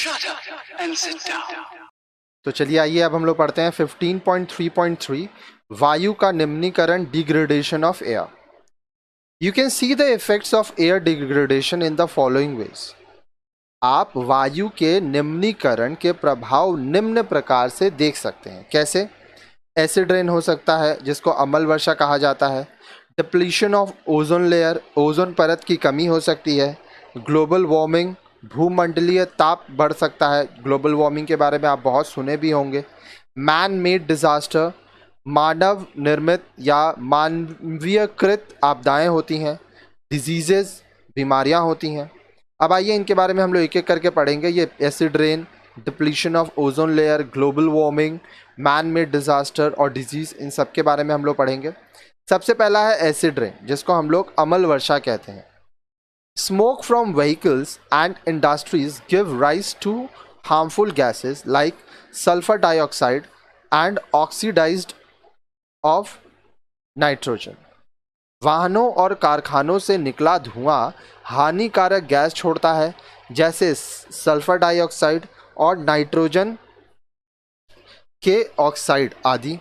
Shut up and sit down. तो चलिए आइए अब हम लोग पढ़ते हैं 15.3.3 वायु का निम्नीकरण degradation of air. You can see the effects of air degradation in the following veg. आप वायु के निम्नीकरण के प्रभाव निम्न प्रकार से देख सकते हैं. कैसे? एसिड रेन हो सकता है जिसको अम्ल वर्षा कहा जाता है. Depletion of ozone layer, ozone परत की कमी हो सकती है. ग्लोबल वार्मिंग, भूमंडलीय ताप बढ़ सकता है. ग्लोबल वार्मिंग के बारे में आप बहुत सुने भी होंगे. मैन मेड डिजास्टर, मानव निर्मित या मानवीयकृत आपदाएं होती हैं. डिजीजेस, बीमारियां होती हैं. अब आइए इनके बारे में हम लोग एक एक करके पढ़ेंगे. ये acid rain, depletion of ozone layer, global warming, man made disaster और डिजीज, इन सब के बारे में हम लोग पढ़ेंगे. सबसे पहला है एसिड रेन, जिसको हम लोग अम्ल वर्षा कहते हैं. Smoke from vehicles and industries give rise to harmful gases like sulfur dioxide and oxidized of nitrogen. वाहनों और कारखानों से निकला धुआं हानिकारक गैस छोड़ता है, जैसे सल्फर डाइऑक्साइड और नाइट्रोजन के ऑक्साइड आदि.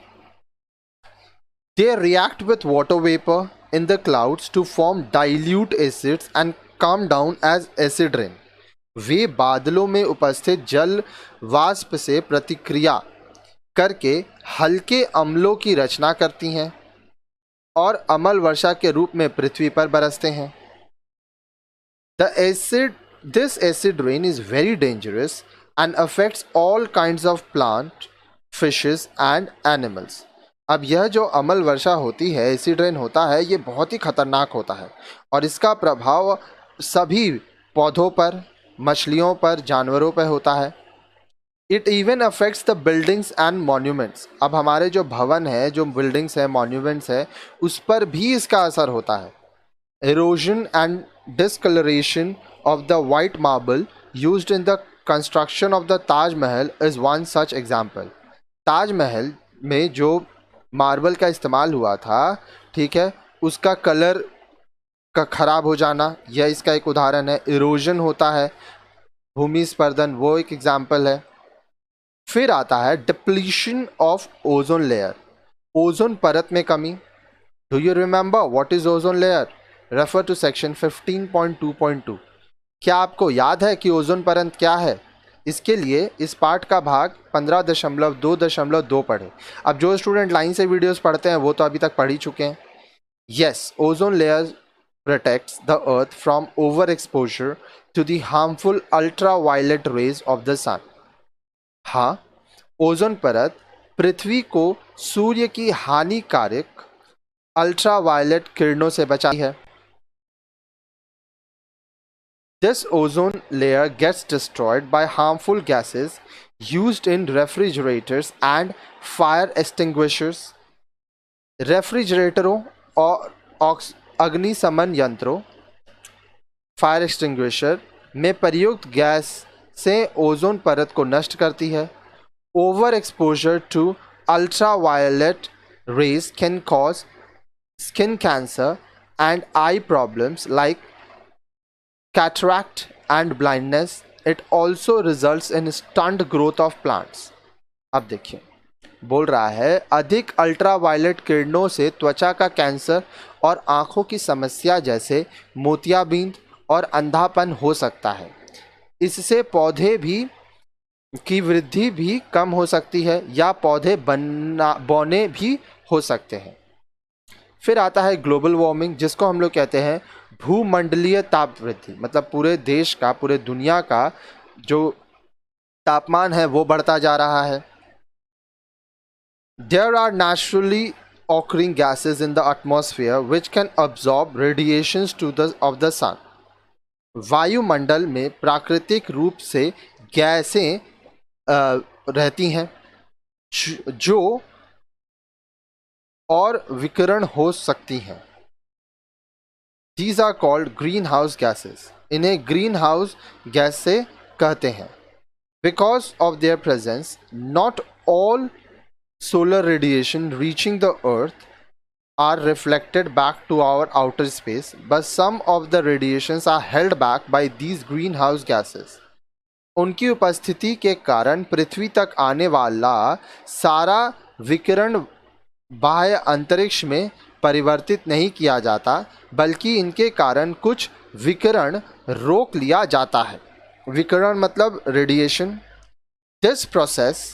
They react with water vapor in the clouds to form dilute acids and come down as acid rain. वे बादलों में उपस्थित जल वाष्प से प्रतिक्रिया करके हल्के अम्लों की रचना करती हैं और अम्ल वर्षा के रूप में पृथ्वी पर बरसते हैं. This acid rain is very dangerous and affects all kinds of plant, fishes and animals. अब यह जो अम्ल वर्षा होती है, एसिड रेन होता है, ये बहुत ही खतरनाक होता है और इसका प्रभाव सभी पौधों पर, मछलियों पर, जानवरों पर होता है. It even affects the buildings and monuments. अब हमारे जो भवन है, जो बिल्डिंग्स है, मॉन्यूमेंट्स है, उस पर भी इसका असर होता है. Erosion and discolouration of the white marble used in the construction of the Taj Mahal is one such example. Taj Mahal में जो मार्बल का इस्तेमाल हुआ था, ठीक है, उसका कलर का खराब हो जाना, यह इसका एक उदाहरण है. इरोजन होता है, भूमि स्पर्दन, वो एक एग्जाम्पल है. फिर आता है depletion of ozone layer, ozone परत में कमी. Do you remember what is ozone layer? Refer to section 15.2.2. क्या आपको याद है कि ओजोन परत क्या है? इसके लिए इस पार्ट का भाग 15.2.2 पढ़े. अब जो स्टूडेंट लाइन से वीडियोस पढ़ते हैं वो तो अभी तक पढ़ ही चुके हैं. Yes, ozone layer protects the earth from overexposure to the harmful ultraviolet rays of the sun. हाँ, ओजोन परत पृथ्वी को सूर्य की हानिकारक अल्ट्रावायलेट किरणों से बचाती है. This ozone layer gets destroyed by harmful gases used in refrigerators and fire extinguishers. रेफ्रिजरेटरों और अग्निशमन यंत्रों, फायर एक्सटिंग्विशर में प्रयुक्त गैस से ओजोन परत को नष्ट करती है. Over exposure to ultraviolet rays can cause skin cancer and eye problems like cataract and blindness. It also results in stunt growth of plants. अब देखिए, बोल रहा है अधिक अल्ट्रावायलेट किरणों से त्वचा का कैंसर और आँखों की समस्या जैसे मोतियाबिंद और अंधापन हो सकता है. इससे पौधे भी की वृद्धि भी कम हो सकती है या पौधे बौने भी हो सकते हैं. फिर आता है ग्लोबल वार्मिंग, जिसको हम लोग कहते हैं भूमंडलीय ताप वृद्धि. मतलब पूरे देश का, पूरे दुनिया का जो तापमान है वो बढ़ता जा रहा है. There are naturally occurring gases in the atmosphere which can absorb radiations of the sun. वायुमंडल में प्राकृतिक रूप से गैसें रहती हैं जो और विकिरण हो सकती हैं. These are called greenhouse gases. इन्हें ग्रीन हाउस गैस से कहते हैं. Because of their presence, not all solar radiation reaching the earth are reflected back to our outer space, but some of the radiations are held back by these greenhouse gases. उनकी उपस्थिति के कारण पृथ्वी तक आने वाला सारा विकिरण बाह्य अंतरिक्ष में परिवर्तित नहीं किया जाता, बल्कि इनके कारण कुछ विकिरण रोक लिया जाता है। विकिरण मतलब radiation. This process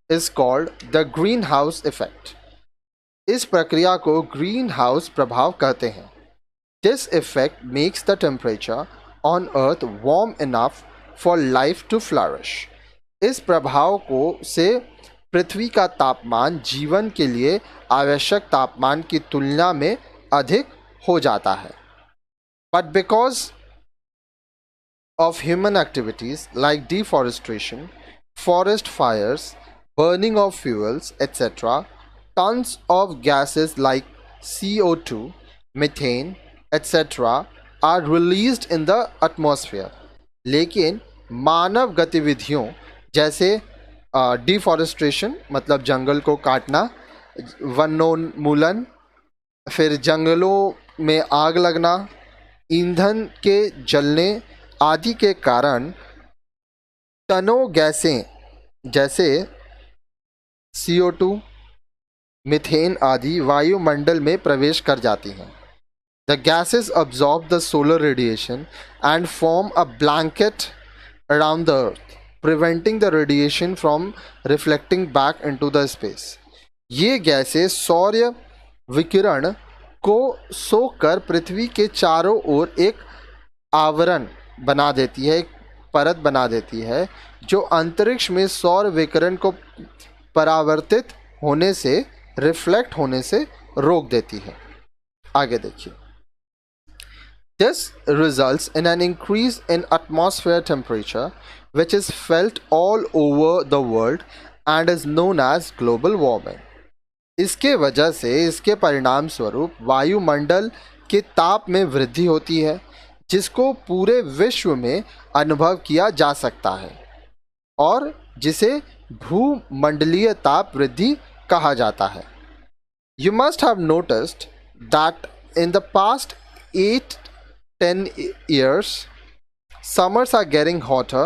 is called the green house effect. इस प्रक्रिया को ग्रीन हाउस प्रभाव कहते हैं। This effect makes the temperature on earth warm enough for life to flourish. इस प्रभाव को से पृथ्वी का तापमान जीवन के लिए आवश्यक तापमान की तुलना में अधिक हो जाता है। But because of human activities like deforestation, forest fires, burning of fuels, etc., tons of gases like CO2, methane, etc., are released in the atmosphere. लेकिन मानव गतिविधियों जैसे डिफॉरेस्टेशन मतलब जंगल को काटना, वनोन्मूलन, फिर जंगलों में आग लगना, ईंधन के जलने आदि के कारण टनों गैसें जैसे CO2, मीथेन आदि वायुमंडल में प्रवेश कर जाती हैं। The gases absorb the solar radiation and form a blanket around the earth, preventing the radiation from reflecting back into the space. ये गैसें सौर विकिरण को सोखकर पृथ्वी के चारों ओर एक आवरण बना देती है, एक परत बना देती है, जो अंतरिक्ष में सौर विकिरण को परावर्तित होने से, रिफ्लेक्ट होने से रोक देती है। आगे देखिए। This results in an increase in atmosphere temperature which is felt all over the world and is known as global warming. इसके वजह से, इसके परिणाम स्वरूप वायुमंडल के ताप में वृद्धि होती है, जिसको पूरे विश्व में अनुभव किया जा सकता है और जिसे भूमंडलीय ताप वृद्धि कहा जाता है। You must have noticed that in the past 8-10 years, summers are getting hotter,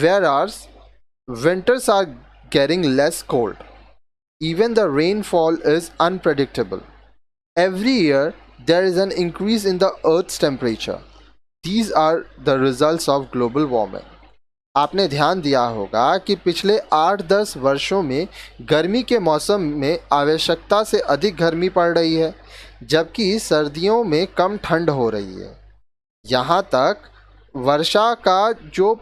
whereas winters are getting less cold. Even the rainfall is unpredictable. Every year, there is an increase in the Earth's temperature. These are the results of global warming. आपने ध्यान दिया होगा कि पिछले 8-10 वर्षों में गर्मी के मौसम में आवश्यकता से अधिक गर्मी पड़ रही है, जबकि सर्दियों में कम ठंड हो रही है। यहाँ तक वर्षा का जो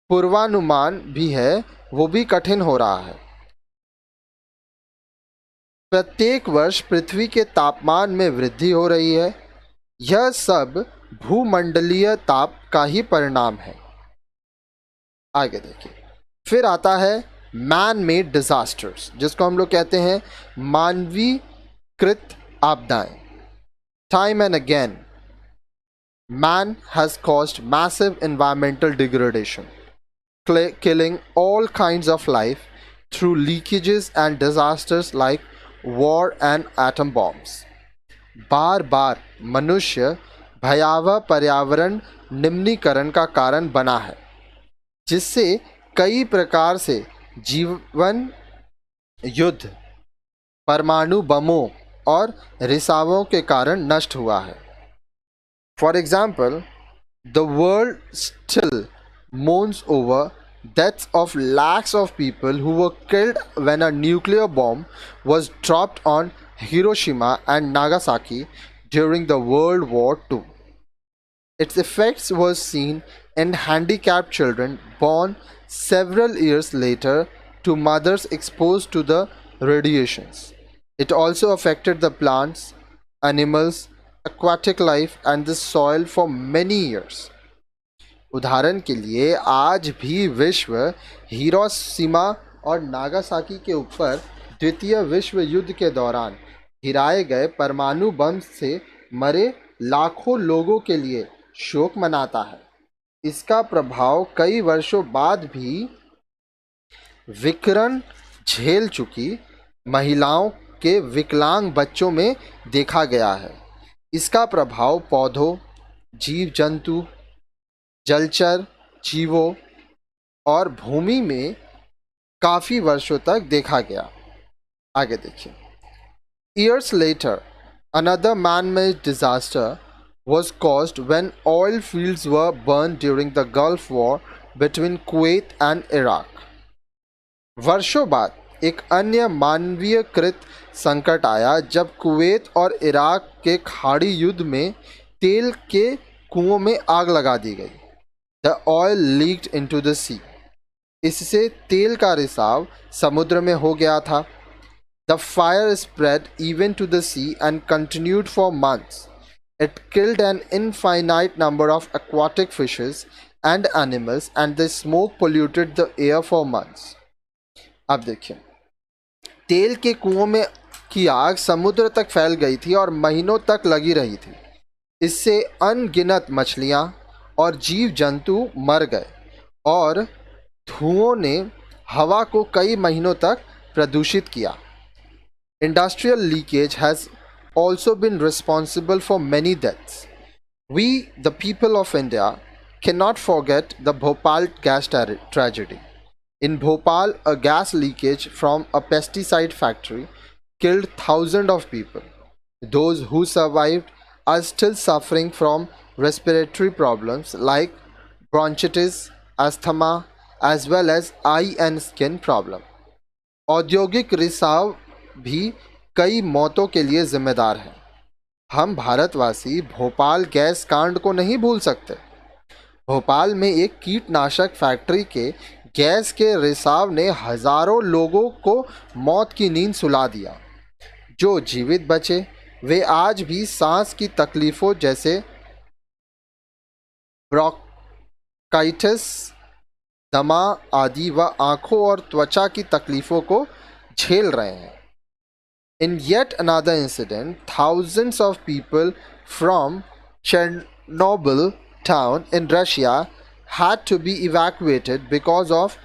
पूर्वानुमान भी है वो भी कठिन हो रहा है। प्रत्येक वर्ष पृथ्वी के तापमान में वृद्धि हो रही है। यह सब भूमंडलीय ताप का ही परिणाम है। आगे देखिए। फिर आता है मैन मेड डिजास्टर्स, जिसको हम लोग कहते हैं मानवीकृत आपदाएं। Time and again man has caused massive environmental degradation, killing all kinds of life through leakages and disasters like war and atom bombs. बार बार मनुष्य भयावह पर्यावरण निम्नीकरण का कारण बना है, जिससे कई प्रकार से जीवन, युद्ध, परमाणु बमों और रिसावों के कारण नष्ट हुआ है। For example, the world still mourns over deaths of lakhs of people who were killed when a nuclear bomb was dropped on Hiroshima and Nagasaki during the World War II. Its effects were seen in handicapped children born several years later to mothers exposed to the radiations. It also affected the plants, animals, aquatic life and the soil for many years. उदाहरण के लिए आज भी विश्व Hiroshima और Nagasaki के ऊपर द्वितीय विश्व युद्ध के दौरान गिराए गए परमाणु बम से मरे लाखों लोगों के लिए शोक मनाता है। इसका प्रभाव कई वर्षों बाद भी विकिरण झेल चुकी महिलाओं के विकलांग बच्चों में देखा गया है। इसका प्रभाव पौधों, जीव जंतु, जलचर जीवों और भूमि में काफ़ी वर्षों तक देखा गया। आगे देखिए। Years later, another man-made disaster was caused when oil fields were burned during the Gulf War between Kuwait and Iraq. वर्षों बाद एक अन्य मानवीयकृत संकट आया जब कुवैत और इराक के खाड़ी युद्ध में तेल के कुओं में आग लगा दी गई। The oil leaked into the sea. इससे तेल का रिसाव समुद्र में हो गया था। The fire spread even to the sea and continued for months. It killed an infinite number of aquatic fishes and animals, and the smoke polluted the air for months. अब देखिए, तेल के कुओं में की आग समुद्र तक फैल गई थी और महीनों तक लगी रही थी। इससे अनगिनत मछलियाँ और जीव जंतु मर गए और धुओं ने हवा को कई महीनों तक प्रदूषित किया। Industrial leakage has also been responsible for many deaths. We, the people of India, cannot forget the Bhopal gas tragedy. In Bhopal, a gas leakage from a pesticide factory killed thousands of people. Those who survived are still suffering from respiratory problems like bronchitis, asthma, as well as eye and skin problem. औद्योगिक रिसाव भी कई मौतों के लिए जिम्मेदार है। हम भारतवासी भोपाल गैस कांड को नहीं भूल सकते। भोपाल में एक कीटनाशक फैक्ट्री के गैस के रिसाव ने हजारों लोगों को मौत की नींद सुला दिया। जो जीवित बचे वे आज भी सांस की तकलीफों जैसे ब्रोंकाइटिस, दमा आदि व आंखों और त्वचा की तकलीफों को झेल रहे हैं। In yet another incident, thousands of people from Chernobyl town in Russia had to be evacuated because of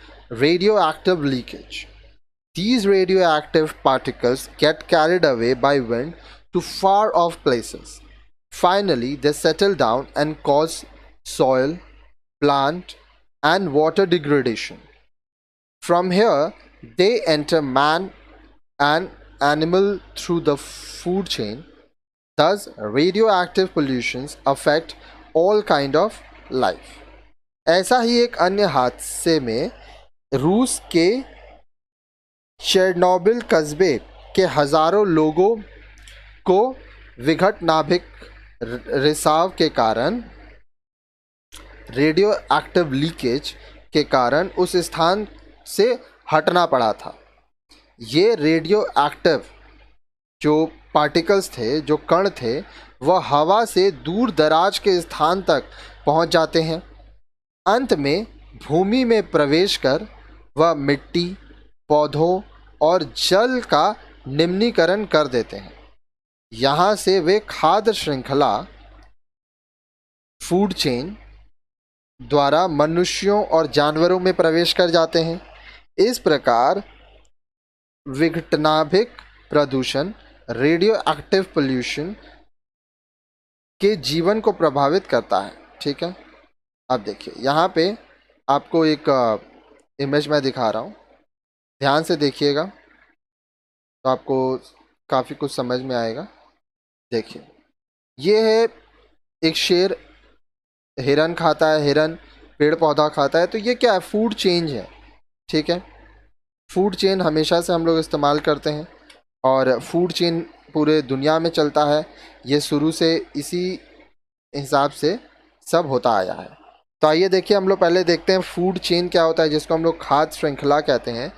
radioactive leakage. These radioactive particles get carried away by wind to far off places. Finally, they settle down and cause soil, plant, and water degradation. From here, they enter man and animal through the food chain. Thus, radioactive pollutions affect all kind of life. ऐसा ही एक अन्य हादसे में रूस के Chernobyl कस्बे के हजारों लोगों को विघट नाभिक रिसाव के कारण रेडियो एक्टिव लीकेज के कारण उस स्थान से हटना पड़ा था। ये रेडियो एक्टिव जो पार्टिकल्स थे, जो कण थे, वह हवा से दूर दराज के स्थान तक पहुंच जाते हैं। अंत में भूमि में प्रवेश कर वह मिट्टी, पौधों और जल का निम्नीकरण कर देते हैं। यहाँ से वे खाद्य श्रृंखला फूड चेन द्वारा मनुष्यों और जानवरों में प्रवेश कर जाते हैं। इस प्रकार विघटनाभिक प्रदूषण, रेडियो एक्टिव पोल्यूशन के जीवन को प्रभावित करता है। ठीक है, अब देखिए यहाँ पे आपको एक इमेज मैं दिखा रहा हूँ, ध्यान से देखिएगा तो आपको काफ़ी कुछ समझ में आएगा। देखिए, ये है एक शेर, हिरन खाता है, हिरन पेड़ पौधा खाता है, तो ये क्या है, फूड चेंज है। ठीक है, फूड चेन हमेशा से हम लोग इस्तेमाल करते हैं और फूड चेन पूरे दुनिया में चलता है। ये शुरू से इसी हिसाब से सब होता आया है। तो आइए देखिए, हम लोग पहले देखते हैं फूड चेन क्या होता है, जिसको हम लोग खाद्य श्रृंखला कहते हैं।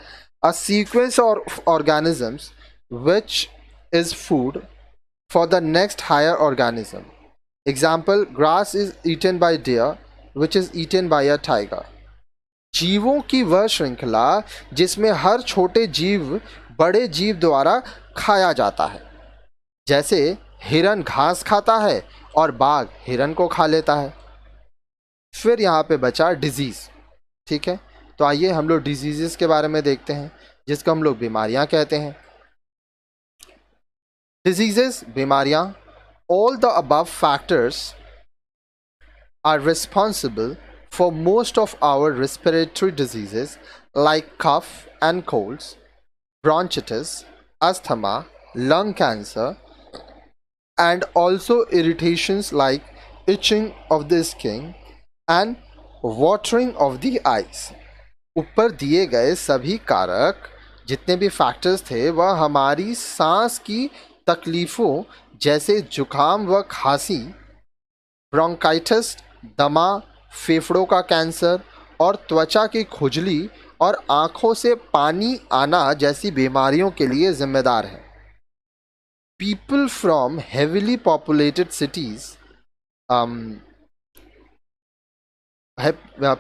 A sequence of organisms which is food for the next higher organism. Example, grass is eaten by deer which is eaten by a tiger. जीवों की वह श्रृंखला जिसमें हर छोटे जीव बड़े जीव द्वारा खाया जाता है। जैसे हिरन घास खाता है और बाघ हिरन को खा लेता है। फिर यहाँ पे बचा डिजीज़। ठीक है, तो आइए हम लोग डिजीज़ के बारे में देखते हैं, जिसको हम लोग बीमारियाँ कहते हैं। डिजीज़, बीमारियाँ, all the above factors are responsible for most of our respiratory diseases like cough and colds, bronchitis, asthma, lung cancer, and also irritations like itching of the skin and watering of the eyes. ऊपर दिए गए सभी कारक जितने भी factors थे वह हमारी सांस की तकलीफ़ों जैसे जुकाम व खांसी, ब्रोंकाइटिस, दमा, फेफड़ों का कैंसर और त्वचा की खुजली और आँखों से पानी आना जैसी बीमारियों के लिए जिम्मेदार हैं. People from heavily populated cities,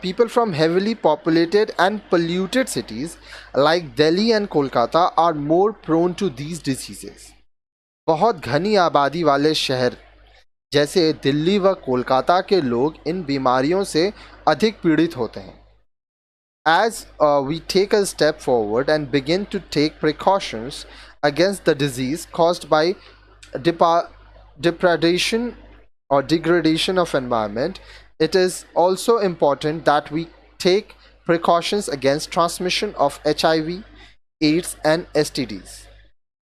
people from heavily populated and polluted cities like Delhi and Kolkata are more prone to these diseases. बहुत घनी आबादी वाले शहर जैसे दिल्ली व कोलकाता के लोग इन बीमारियों से अधिक पीड़ित होते हैं. As we take a step forward and begin to take precautions against the disease caused by depredation or degradation of environment, it is also important that we take precautions against transmission of HIV, AIDS and STDs.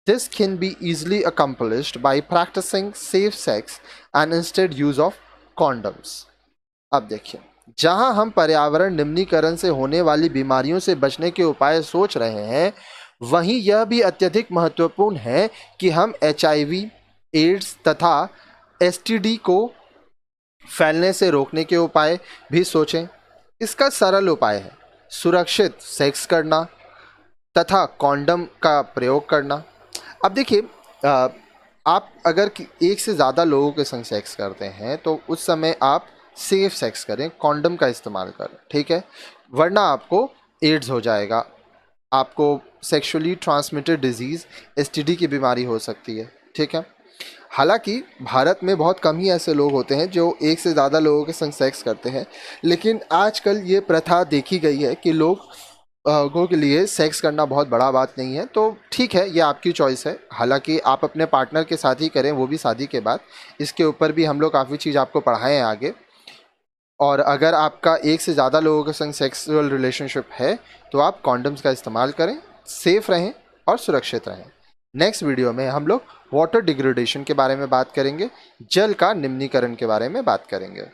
This can be easily accomplished by practicing safe sex and instead use of condoms. अब देखिए, जहां हम पर्यावरण निम्नीकरण से होने वाली बीमारियों से बचने के उपाय सोच रहे हैं, वहीं यह भी अत्यधिक महत्वपूर्ण है कि हम HIV, एड्स तथा STD को फैलने से रोकने के उपाय भी सोचें. इसका सरल उपाय है सुरक्षित सेक्स करना तथा कॉन्डम का प्रयोग करना. अब देखिए, आप अगर एक से ज़्यादा लोगों के संग सेक्स करते हैं तो उस समय आप सेफ सेक्स करें, कॉन्डम का इस्तेमाल करें, ठीक है, वरना आपको एड्स हो जाएगा, आपको सेक्सुअली ट्रांसमिटेड डिजीज़ STD की बीमारी हो सकती है, ठीक है. हालांकि भारत में बहुत कम ही ऐसे लोग होते हैं जो एक से ज़्यादा लोगों के संग सेक्स करते हैं, लेकिन आजकल ये प्रथा देखी गई है कि लोगों के लिए सेक्स करना बहुत बड़ा बात नहीं है. तो ठीक है, ये आपकी चॉइस है. हालांकि आप अपने पार्टनर के साथ ही करें, वो भी शादी के बाद. इसके ऊपर भी हम लोग काफ़ी चीज़ आपको पढ़ाएं हैं आगे. और अगर आपका एक से ज़्यादा लोगों के संग सेक्सुअल रिलेशनशिप है तो आप कॉन्डम्स का इस्तेमाल करें, सेफ रहें और सुरक्षित रहें. नेक्स्ट वीडियो में हम लोग वाटर डिग्रेडेशन के बारे में बात करेंगे, जल का निम्नीकरण के बारे में बात करेंगे.